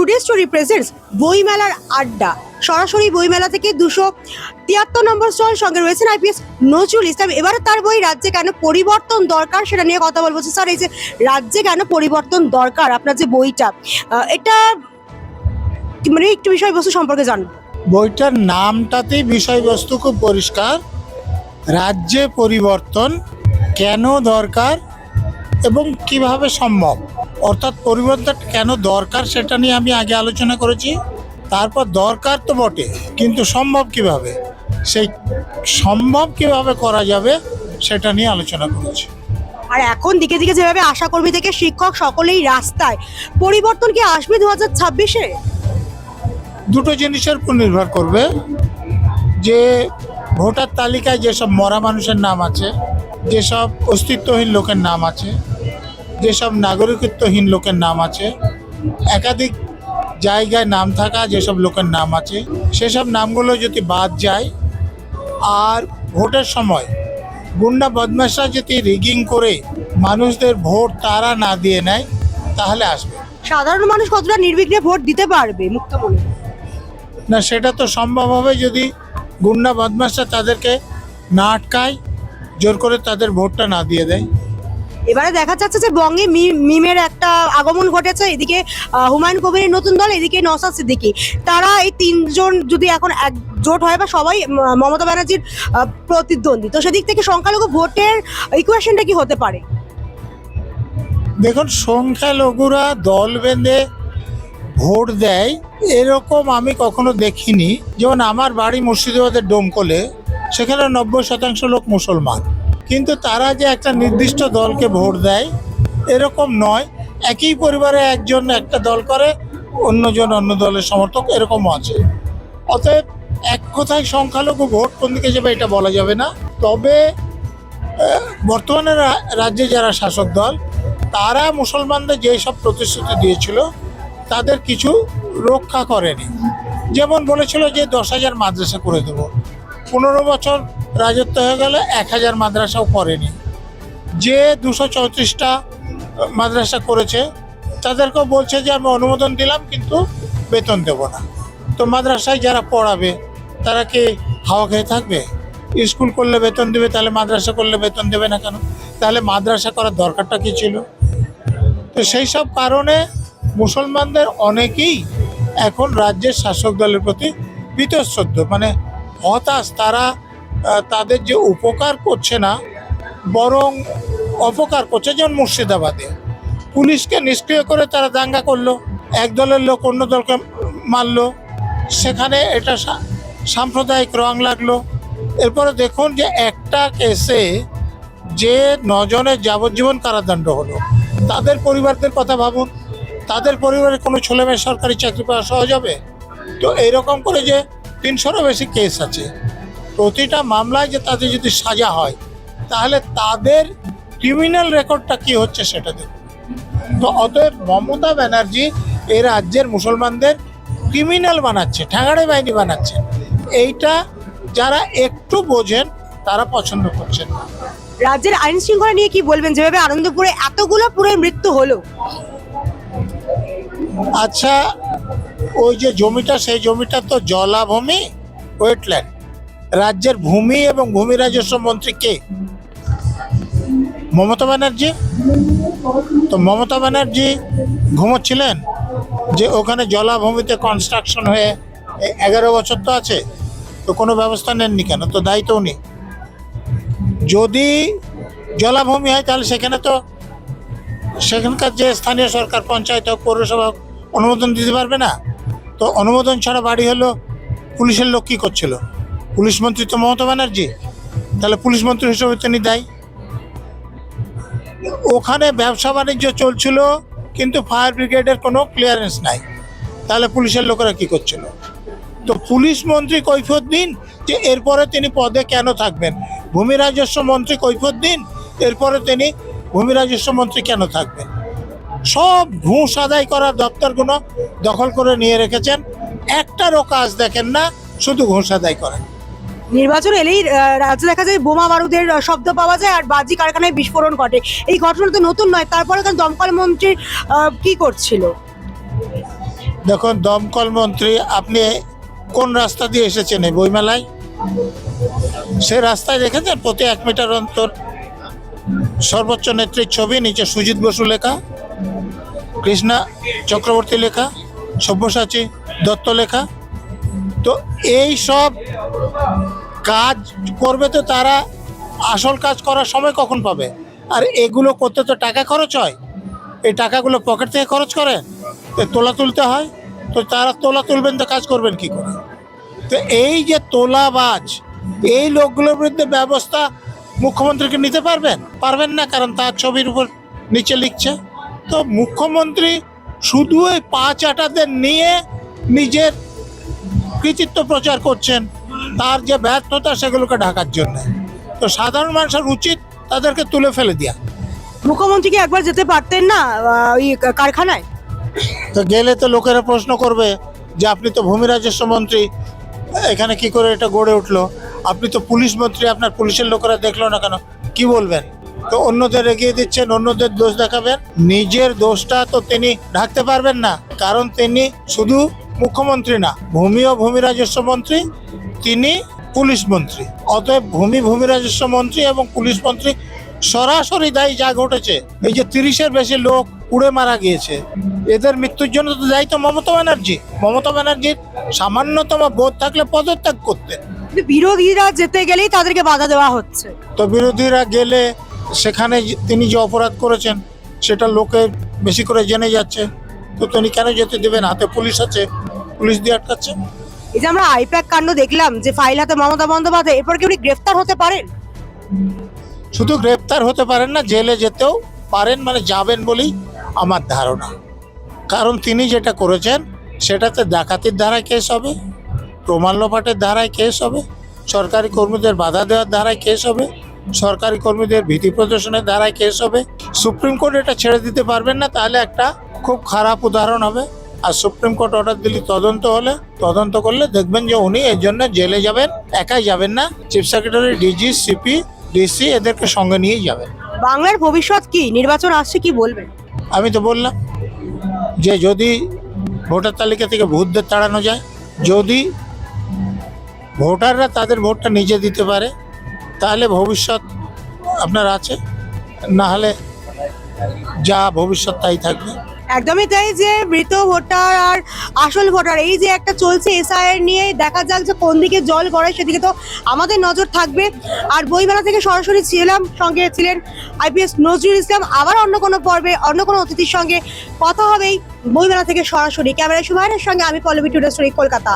Today story presents বইমেলার আড্ডা। সরাসরি বইমেলা থেকে 273 নম্বর স্টল, সঙ্গে রয়েছেন আইপিএস নজরুল ইসলাম। এবারে তার বই রাজ্যে কেন পরিবর্তন দরকার সেটা নিয়ে কথা বলবো। স্যার, এই যে রাজ্যে কেন পরিবর্তন দরকার, আপনার যে বইটা, এটা মানে একটু বিষয়বস্তু সম্পর্কে জানবো। বইটার নামটাতেই বিষয়বস্তু খুব পরিষ্কার। রাজ্যে পরিবর্তন কেন দরকার এবং কিভাবে সম্ভব, অর্থাৎ পরিবর্তন কেন দরকার সেটা নিয়ে আমি আগে আলোচনা করেছি। তারপর দরকার তো বটে, কিন্তু সম্ভব কিভাবে, সেই সম্ভব কিভাবে করা যাবে সেটা নিয়ে আলোচনা করেছি। আর এখন দিকে দিকে যেভাবে আশাকর্মী থেকে শিক্ষক সকলেই রাস্তায়, পরিবর্তন কি আসবে 2026-এ? দুটো জিনিসের উপর নির্ভর করবে, যে ভোটার তালিকায় যেসব মরা মানুষের নাম আছে, যেসব অস্তিত্বহীন লোকের নাম আছে, যেসব নাগরিকত্বহীন লোকের নাম আছে, একাধিক জায়গায় নাম থাকা যেসব লোকের নাম আছে, সেসব নামগুলো যদি বাদ যায় আর ভোটের সময় গুন্ডা বদমাশরা যদি রিগিং করে মানুষদের ভোট তারা না দিয়ে নেয়, তাহলে আসবে। সাধারণ মানুষ কতটা নির্বিঘ্নে ভোট দিতে পারবে মুক্ত মনে? না, সেটা তো সম্ভব হবে যদি গুন্ডা বদমাশরা তাদেরকে না আটকায়, জোর করে তাদের ভোটটা না দিয়ে দেয়। এবারে দেখা যাচ্ছে যে বঙ্গে মিমের একটা আগমন ঘটেছে। এদিকে হুমায়ুন কবিরের নতুন দল, এদিকে নওশাদ সিদ্দিকী। তারা এই তিনজন যদি এখন একজোট হয় বা সবাই মমতা ব্যানার্জির প্রতিদ্বন্দ্বী, তো সেদিক থেকে সংখ্যালঘু ভোটের ইকুয়েশনটা কি হতে পারে? দেখুন, সংখ্যালঘুরা দল বেঁধে ভোট দেয় এরকম আমি কখনো দেখিনি। যেমন আমার বাড়ি মুর্শিদাবাদের ডোমকলে, সেখানে 90% লোক মুসলমান, কিন্তু তারা যে একটা নির্দিষ্ট দলকে ভোট দেয় এরকম নয়। একই পরিবারে একজন একটা দল করে, অন্যজন অন্য দলের সমর্থক, এরকমও আছে। অতএব এক কথায় সংখ্যালঘু ভোট কোন দিকে যাবে এটা বলা যাবে না। তবে বর্তমানে রাজ্যে যারা শাসক দল, তারা মুসলমানদের যেই সব প্রতিশ্রুতি দিয়েছিল তাদের কিছু রক্ষা করেনি। যেমন বলেছিল যে 10,000 মাদ্রাসা করে দেব, 15 বছর রাজত্ব হয়ে গেলে 1,000 মাদ্রাসাও করেনি। যে 234টা মাদ্রাসা করেছে তাদেরকেও বলছে যে আমি অনুমোদন দিলাম কিন্তু বেতন দেব না। তো মাদ্রাসায় যারা পড়াবে তারা কি হাওয়া খেয়ে থাকবে? স্কুল করলে বেতন দেবে, তাহলে মাদ্রাসা করলে বেতন দেবে না কেন? তাহলে মাদ্রাসা করার দরকারটা কী ছিল? তো সেই সব কারণে মুসলমানদের অনেকেই এখন রাজ্যের শাসক দলের প্রতি বীতশ্রদ্ধ, মানে হতাশ। তারা তাদের যে উপকার করছে না, বরং অপকার করছে। যেমন মুর্শিদাবাদে পুলিশকে নিষ্ক্রিয় করে তারা দাঙ্গা করলো, এক দলের লোক অন্য দলকে মারলো, সেখানে এটা সাম্প্রদায়িক রং লাগলো। এরপরে দেখুন যে একটা কেসে যে 9 জনের যাবজ্জীবন কারাদণ্ড হলো, তাদের পরিবারদের কথা ভাবুন। তাদের পরিবারের কোনো ছেলেমেয়ে সরকারি চাকরি পাওয়া সহজ হবে? তো এইরকম করে যে 300-এরও বেশি কেস আছে, প্রতিটা মামলায় যে তাদের যদি সাজা হয়, তাহলে তাদের ক্রিমিনাল রেকর্ডটা কি হচ্ছে সেটা দেখুন। তো অতএব মমতা ব্যানার্জি এই রাজ্যের মুসলমানদের ক্রিমিনাল বানাচ্ছে, ঠ্যাঙাড়ে বাহিনী বানাচ্ছে। এইটা যারা একটু বোঝেন তারা পছন্দ করছেন না। রাজ্যের আইন শৃঙ্খলা নিয়ে কি বলবেন, যেভাবে আনন্দপুরে এতগুলো পুরো মৃত্যু হলো? আচ্ছা, ওই যে জমিটা, সেই জমিটা তো জলাভূমি, ওয়েটল্যান্ড। রাজ্যের ভূমি এবং ভূমি রাজস্ব মন্ত্রী কে? মমতা ব্যানার্জি। তো মমতা ব্যানার্জি ঘুমোচ্ছিলেন যে ওখানে জলাভূমিতে কনস্ট্রাকশন হয়ে 11 বছর তো আছে, তো কোনো ব্যবস্থা নেননি কেন? তো দায়িত্ব উনি। যদি জলাভূমি হয় তাহলে সেখানে তো সেখানকার যে স্থানীয় সরকার, পঞ্চায়েত হোক, পৌরসভা হোক, অনুমোদন দিতে পারবে না। তো অনুমোদন ছাড়া বাড়ি হলো, পুলিশের লোক কী করছিল? পুলিশ মন্ত্রী তো মমতা ব্যানার্জি, তাহলে পুলিশ মন্ত্রী হিসেবে তিনি দায়ী। ওখানে ব্যবসা বাণিজ্য চলছিল কিন্তু ফায়ার ব্রিগেডের কোনো ক্লিয়ারেন্স নাই, তাহলে পুলিশের লোকেরা কী করছিল? তো পুলিশ মন্ত্রী কৈফিয়ত দিন যে এরপরে তিনি পদে কেন থাকবেন। ভূমি রাজস্ব মন্ত্রী কৈফিয়ত দিন এরপরে তিনি ভূমি রাজস্ব মন্ত্রী কেন থাকবেন। সব ঘুষ আদায় করার দপ্তরগুলো দখল করে নিয়ে রেখেছেন, একটারও কাজ দেখেন না, শুধু ঘুষ আদায় করেন। নির্বাচন এলেই রাজ্যে দেখা যায় বোমা বারুদের শব্দ পাওয়া যায় আর বাজি কারখানায় বিস্ফোরণ ঘটে। এই ঘটনা তো নতুন নয়, তারপরে দমকল মন্ত্রী কি করছিল? দেখুন, দমকল মন্ত্রী, আপনি কোন রাস্তা দিয়ে এসেছেন এই বইমেলায়? সে রাস্তায় দেখেছেন প্রতি 1 মিটার অন্তর সর্বোচ্চ নেত্রীর ছবি, নিচে সুজিত বসু লেখা, কৃষ্ণা চক্রবর্তী লেখা, সব্যসাচী দত্ত লেখা। তো এই সব কাজ করবে তো তারা, আসল কাজ করার সময় কখন পাবে? আর এগুলো করতে তো টাকা খরচ হয়, এই টাকাগুলো পকেট থেকে খরচ করেন, তো তোলা তুলতে হয়, তো তারা তোলা তুলবেন তো কাজ করবেন কি করে? তো এই যে তোলাবাজ, এই লোকগুলোর বিরুদ্ধে ব্যবস্থা মুখ্যমন্ত্রীকে নিতে পারবেন না, কারণ তার ছবির উপর নিচে লিখছে। তো মুখ্যমন্ত্রী শুধু ওই পাঁচ আটাদের নিয়ে নিজের কৃতিত্ব প্রচার করছেন, তার যে ব্যর্থতা সেগুলোকে ঢাকার জন্য। তো সাধারণ মানুষের উচিত তাদেরকে তুলে ফেলে দেওয়া। মুখ্যমন্ত্রী কি একবার যেতে পারতেন না ওই কারখানায়? তো গেলে তো লোকেরা প্রশ্ন করবে যে আপনি তো ভূমি রাজস্ব মন্ত্রী, এখানে কি করে এটা গড়ে উঠলো? আপনি তো পুলিশ মন্ত্রী, আপনার পুলিশের লোকেরা দেখলো না কেন? কি বলবেন? তো অন্যদের এগিয়ে দিচ্ছেন, অন্যদের দোষ দেখাবেন, নিজের দোষটা তো তিনি ঢাকতে পারবেন না, কারণ তিনি শুধু মুখ্যমন্ত্রী না, ভূমি ও ভূমি রাজস্ব মন্ত্রী, তিনি পুলিশ মন্ত্রী। অতএব ভূমি রাজস্ব মন্ত্রী এবং পুলিশ মন্ত্রী সরাসরি দায়ী যা ঘটেছে। এই যে 30-এর বেশি লোক উড়ে মারা গিয়েছে, এদের মৃত্যুর জন্য তো দায়ী তো মমতা ব্যানার্জির সামান্যতম বোধ থাকলে পদত্যাগ করতেন। কিন্তু বিরোধীরা যেতে গেলেই তাদেরকে বাধা দেওয়া হচ্ছে। তো বিরোধীরা গেলে সেখানে তিনি যে অপরাধ করেছেন সেটা লোকে বেশি করে জেনে যাচ্ছে, তো তিনি কেন যেতে দেবেন? হাতে পুলিশ আছে, পুলিশ দিয়ে আটকাচ্ছে। এই যে আমরা আইপ্যাক কাণ্ড দেখলাম, যে ফাইল হাতে মমতা বন্দ্যোপাধ্যায়, এরপর কি উনি গ্রেফতার হতে পারেন? শুধু গ্রেপ্তার হতে পারেন না, জেলে যেতেও পারেন, মানে যাবেন বলেই আমার ধারণা। কারণ তিনি যেটা করেছেন সেটাতে ডাকাতির ধারায় কেস হবে, প্রমাণ লোপাটের ধারায় কেস হবে, সরকারি কর্মীদের বাধা দেওয়ার ধারায় কেস হবে, সরকারি কর্মীদের ভীতি প্রদর্শনের ধারায় কেস হবে। সুপ্রিম কোর্ট এটা ছেড়ে দিতে পারবেন না, তাহলে একটা খুব খারাপ উদাহরণ হবে। আর সুপ্রিম কোর্ট অর্ডার দিলে তদন্ত করলে দেখবেন যে উনি এর জন্য জেলে যাবেন, একাই যাবেন না, chief secretary, DG, CP, DC এদেরকে সঙ্গে নিয়েই যাবেন। বাংলার ভবিষ্যৎ কি? নির্বাচন আসছে, কি বলবেন? আমি তো বললাম যে যদি ভোটার তালিকা থেকে ভূতদের তাড়ানো যায়, যদি ভোটাররা তাদের ভোটটা নিজে দিতে পারে, তাহলে ভবিষ্যৎ আপনার আছে, না হলে যা ভবিষ্যৎ তাই থাকবে। একদমই তাই, যে মৃত ভোটার আর আসল ভোটার, এই যে একটা চলছে এসআইআর নিয়ে, দেখা যাক যে কোন দিকে জল গড়ায়, সেদিকে তো আমাদের নজর থাকবে। আর বইমেলা থেকে সরাসরি সঙ্গে ছিলেন আইপিএস নজরুল ইসলাম। আবার অন্য কোনো পর্বে অন্য কোনো অতিথির সঙ্গে কথা হবেই বইমেলা থেকে সরাসরি। ক্যামেরায় সুমাইরের সঙ্গে আমি পল্লবী, টুডে স্টোরি, কলকাতা।